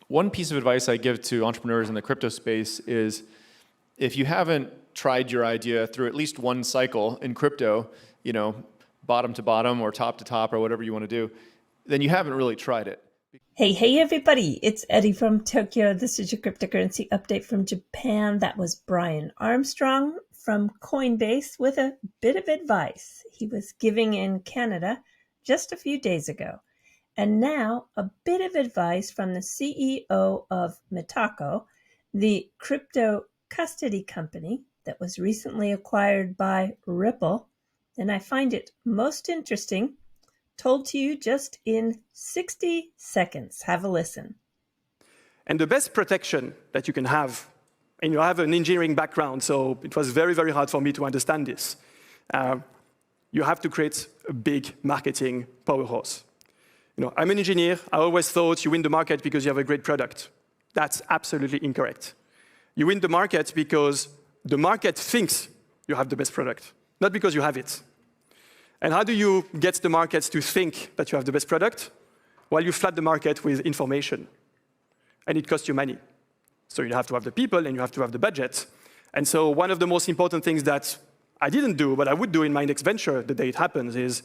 One piece of advice I give to entrepreneurs in the crypto space is if you haven't tried your idea through at least one cycle in crypto, you know, bottom to bottom or top to top or whatever you want to do, then you haven't really tried it. Hey, everybody. It's Eddie from Tokyo. This is your cryptocurrency update from Japan. That was Brian Armstrong from Coinbase with a bit of advice he was giving in Canada just a few days ago. And now a bit of advice from the CEO of Metaco, the crypto custody company that was recently acquired by Ripple. And I find it most interesting, told to you just in 60 seconds. Have a listen. And the best protection that you can have, and you have an engineering background, so it was very, very hard for me to understand this. You have to create a big marketing powerhouse. You know, I'm an engineer. I always thought you win the market because you have a great product. That's absolutely incorrect. You win the market because the market thinks you have the best product, not because you have it. And how do you get the markets to think that you have the best product? Well, you flood the market with information. And it costs you money. So you have to have the people and you have to have the budget. And so one of the most important things that I didn't do, but I would do in my next venture the day it happens, is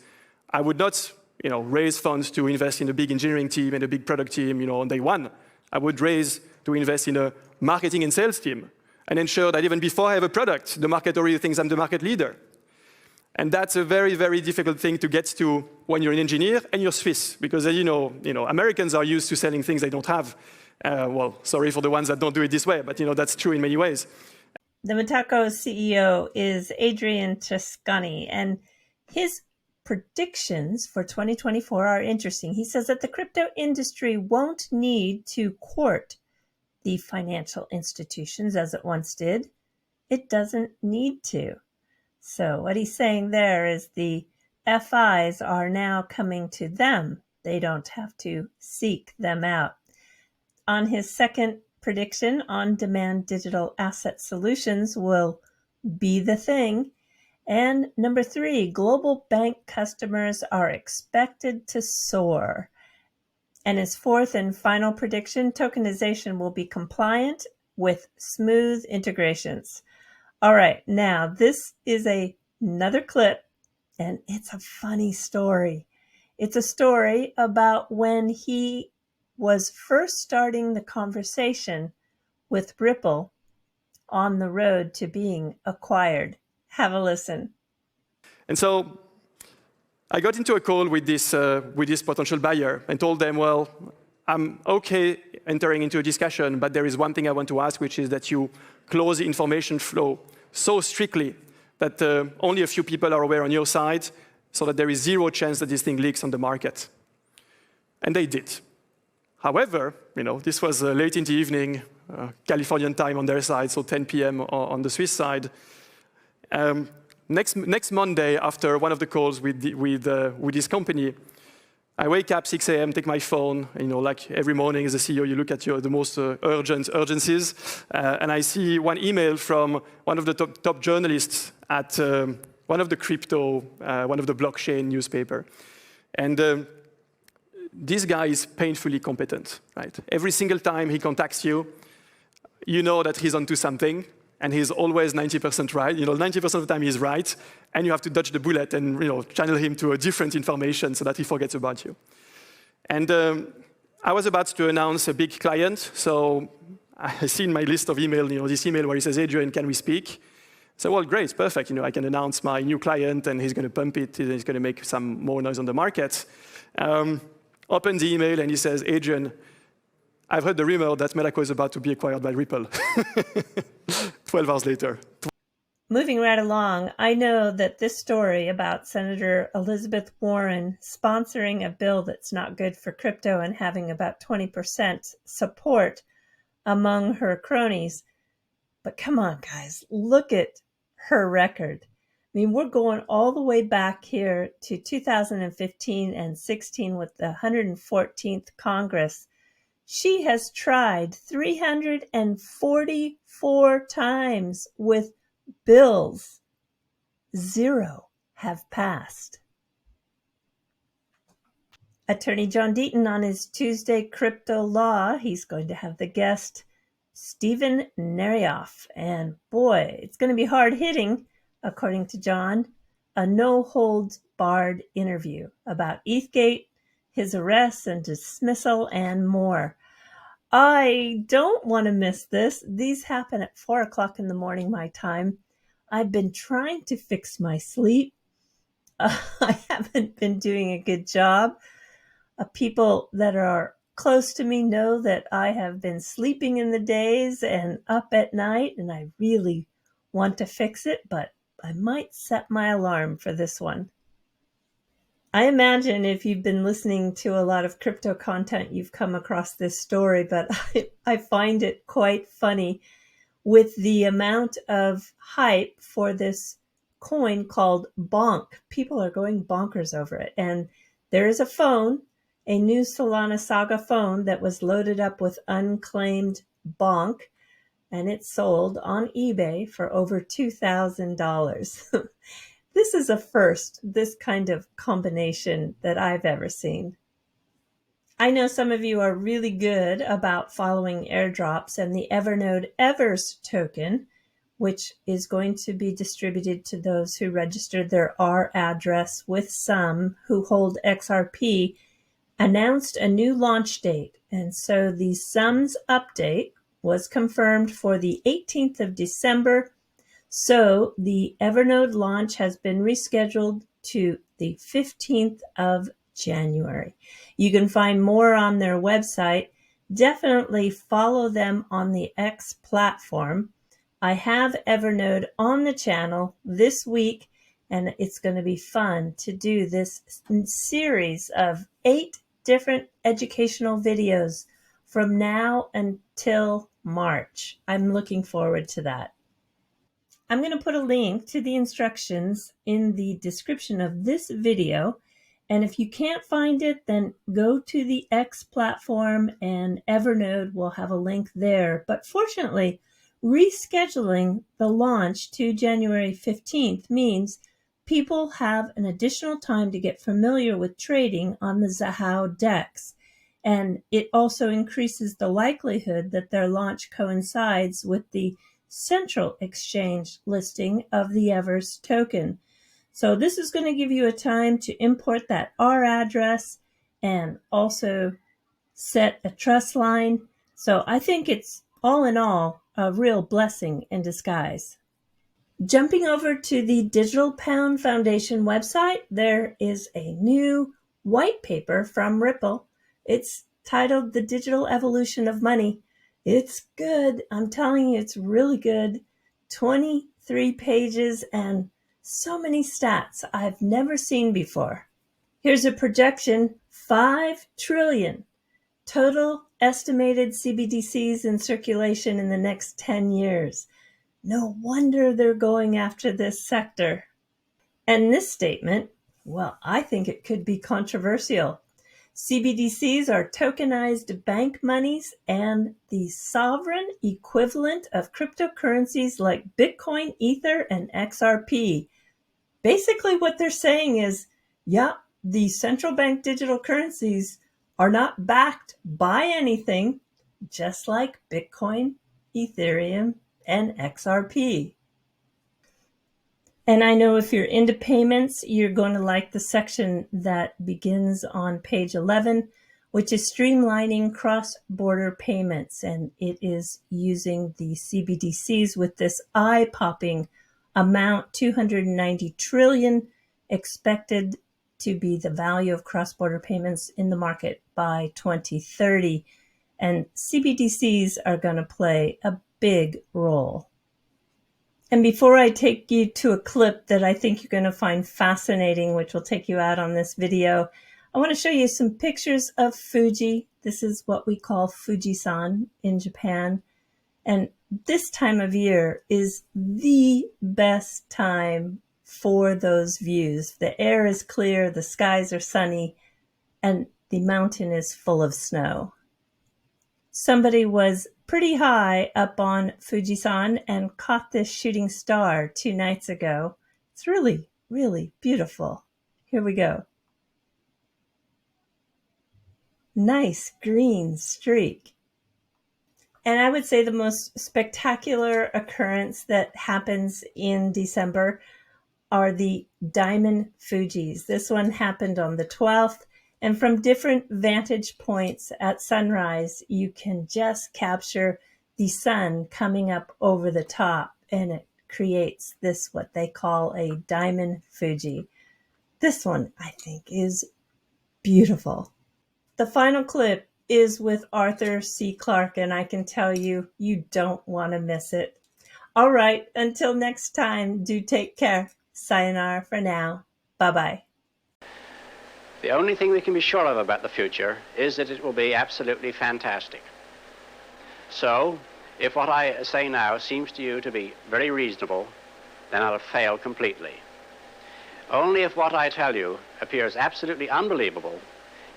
I would not raise funds to invest in a big engineering team and a big product team on day one. I would raise to invest in a marketing and sales team and ensure that even before I have a product, the market already thinks I'm the market leader. And that's a very, very difficult thing to get to when you're an engineer and you're Swiss, because as you know, Americans are used to selling things they don't have. Well, sorry for the ones that don't do it this way, but that's true in many ways. The Metaco CEO is Adrien Treccani, and his predictions for 2024 are interesting. He says that the crypto industry won't need to court the financial institutions as it once did. It doesn't need to. So what he's saying there is the FIs are now coming to them. They don't have to seek them out. On his second prediction, on-demand digital asset solutions will be the thing. And number 3, global bank customers are expected to soar. And his fourth and final prediction, tokenization will be compliant with smooth integrations. All right, now this is another clip, and it's a funny story. It's a story about when he was first starting the conversation with Ripple on the road to being acquired. Have a listen. And so I got into a call with this potential buyer and told them, well, I'm okay entering into a discussion, but there is one thing I want to ask, which is that you close the information flow so strictly that only a few people are aware on your side, so that there is zero chance that this thing leaks on the market. And they did. However, this was late in the evening, Californian time on their side, so 10 p.m. on the Swiss side. Next Monday, after one of the calls with this company, I wake up 6 a.m., take my phone, like every morning as a CEO, you look at the most urgencies, and I see one email from one of the top journalists at one of the blockchain newspaper. And this guy is painfully competent, right? Every single time he contacts you, you know that he's onto something, and he's always 90% right. 90% of the time he's right, and you have to dodge the bullet and channel him to a different information so that he forgets about you. And I was about to announce a big client, so I see in my list of email, this email where he says, Adrien, can we speak? So, well, great, perfect. I can announce my new client, and he's going to pump it, and he's going to make some more noise on the market. Open the email, and he says, Adrien, I've heard the rumor that Metaco is about to be acquired by Ripple. 12 hours later. Moving right along, I know that this story about Senator Elizabeth Warren sponsoring a bill that's not good for crypto and having about 20% support among her cronies. But come on, guys, look at her record. I mean, we're going all the way back here to 2015 and 16 with the 114th Congress. She has tried 344 times with bills. 0 have passed. Attorney John Deaton on his Tuesday Crypto Law. He's going to have the guest Stephen Nerayoff. And boy, it's going to be hard hitting, according to John. A no-holds-barred interview about ETHgate, his arrest and dismissal, and more. I don't want to miss this. These happen at 4 o'clock in the morning, my time. I've been trying to fix my sleep. I haven't been doing a good job. People that are close to me know that I have been sleeping in the days and up at night, and I really want to fix it, but I might set my alarm for this one. I imagine if you've been listening to a lot of crypto content, you've come across this story, but I find it quite funny with the amount of hype for this coin called Bonk. People are going bonkers over it. And there is a phone, a new Solana Saga phone that was loaded up with unclaimed Bonk, and it sold on eBay for over $2,000. This is a first, this kind of combination that I've ever seen. I know some of you are really good about following airdrops, and the Evernode Evers token, which is going to be distributed to those who registered their R address with some who hold XRP, announced a new launch date. And so the sums update was confirmed for the 18th of December. So the Evernode launch has been rescheduled to the 15th of January. You can find more on their website. Definitely follow them on the X platform. I have Evernode on the channel this week, and it's going to be fun to do this series of 8 different educational videos from now until March. I'm looking forward to that. I'm going to put a link to the instructions in the description of this video. And if you can't find it, then go to the X platform and Evernode will have a link there. But fortunately, rescheduling the launch to January 15th means people have an additional time to get familiar with trading on the Zahao DEX. And it also increases the likelihood that their launch coincides with the central exchange listing of the Evers token. So this is going to give you a time to import that R address and also set a trust line. So I think it's all in all a real blessing in disguise. Jumping over to the Digital Pound Foundation website, there is a new white paper from Ripple. It's titled The Digital Evolution of Money. It's good. I'm telling you, it's really good. 23 pages and so many stats I've never seen before. Here's a projection, 5 trillion total estimated CBDCs in circulation in the next 10 years. No wonder they're going after this sector. And this statement, well, I think it could be controversial. CBDCs are tokenized bank monies and the sovereign equivalent of cryptocurrencies like Bitcoin, Ether, and XRP. Basically, what they're saying is, yeah, the central bank digital currencies are not backed by anything, just like Bitcoin, Ethereum, and XRP. And I know if you're into payments, you're going to like the section that begins on page 11, which is streamlining cross-border payments. And it is using the CBDCs with this eye-popping amount, 290 trillion, expected to be the value of cross-border payments in the market by 2030. And CBDCs are going to play a big role. And before I take you to a clip that I think you're going to find fascinating, which will take you out on this video, I want to show you some pictures of Fuji. This is what we call Fujisan in Japan. And this time of year is the best time for those views. The air is clear, the skies are sunny, and the mountain is full of snow. Somebody was pretty high up on Fujisan and caught this shooting star 2 nights ago. It's really, really beautiful. Here we go. nice green streak. And I would say the most spectacular occurrence that happens in December are the diamond Fujis. This one happened on the 12th. And from different vantage points at sunrise, you can just capture the sun coming up over the top, and it creates this, what they call a diamond Fuji. This one, I think, is beautiful. The final clip is with Arthur C. Clarke, and I can tell you, you don't want to miss it. All right, until next time, do take care. Sayonara for now. Bye-bye. The only thing we can be sure of about the future is that it will be absolutely fantastic. So, if what I say now seems to you to be very reasonable, then I'll have failed completely. Only if what I tell you appears absolutely unbelievable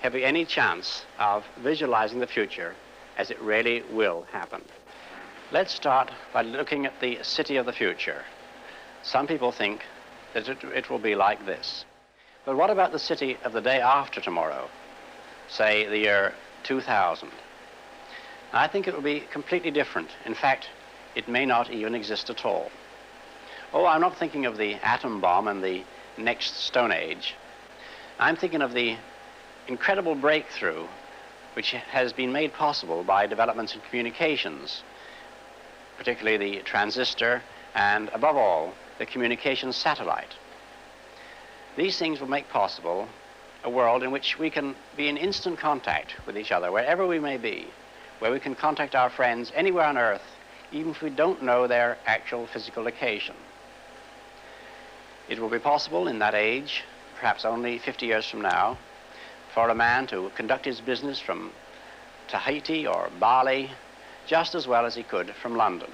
have we any chance of visualizing the future as it really will happen. Let's start by looking at the city of the future. Some people think that it will be like this. But what about the city of the day after tomorrow, say the year 2000? I think it will be completely different. In fact, it may not even exist at all. Oh, I'm not thinking of the atom bomb and the next Stone Age. I'm thinking of the incredible breakthrough which has been made possible by developments in communications, particularly the transistor and, above all, the communications satellite. These things will make possible a world in which we can be in instant contact with each other, wherever we may be, where we can contact our friends anywhere on Earth, even if we don't know their actual physical location. It will be possible in that age, perhaps only 50 years from now, for a man to conduct his business from Tahiti or Bali just as well as he could from London.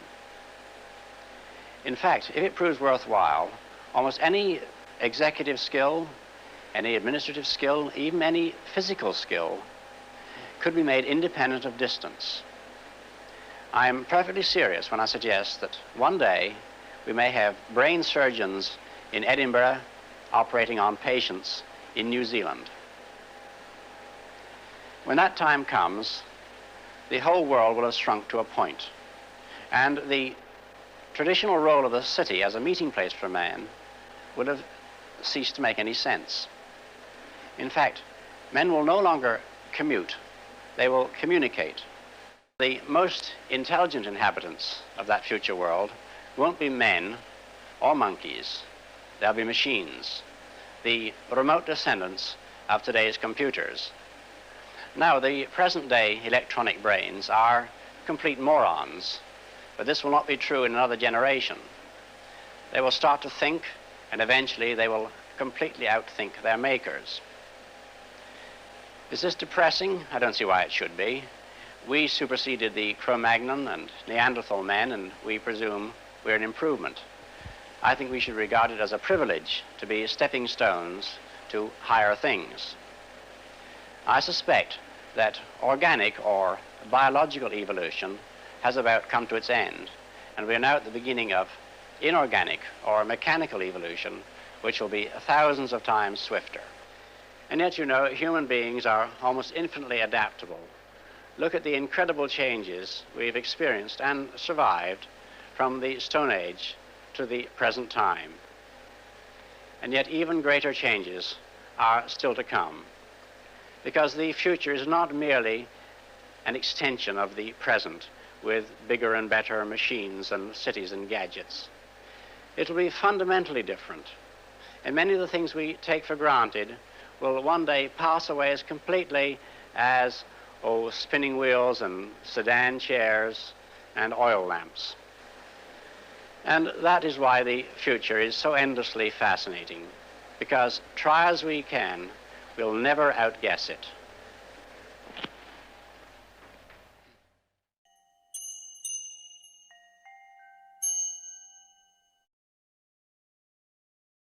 In fact, if it proves worthwhile, almost any executive skill, any administrative skill, even any physical skill could be made independent of distance. I am perfectly serious when I suggest that one day we may have brain surgeons in Edinburgh operating on patients in New Zealand. When that time comes, the whole world will have shrunk to a point, and the traditional role of the city as a meeting place for man would have ceased to make any sense. In fact, men will no longer commute, they will communicate. The most intelligent inhabitants of that future world won't be men or monkeys, they'll be machines, the remote descendants of today's computers. Now, the present-day electronic brains are complete morons, but this will not be true in another generation. They will start to think, and eventually they will completely outthink their makers. Is this depressing? I don't see why it should be. We superseded the Cro-Magnon and Neanderthal men, and we presume we're an improvement. I think we should regard it as a privilege to be stepping stones to higher things. I suspect that organic or biological evolution has about come to its end, and we are now at the beginning of inorganic or mechanical evolution, which will be thousands of times swifter. And yet, you know, human beings are almost infinitely adaptable. Look at the incredible changes we've experienced and survived from the Stone Age to the present time. And yet even greater changes are still to come, because the future is not merely an extension of the present with bigger and better machines and cities and gadgets. It will be fundamentally different, and many of the things we take for granted will one day pass away as completely as spinning wheels and sedan chairs and oil lamps. And that is why the future is so endlessly fascinating, because try as we can, we'll never outguess it.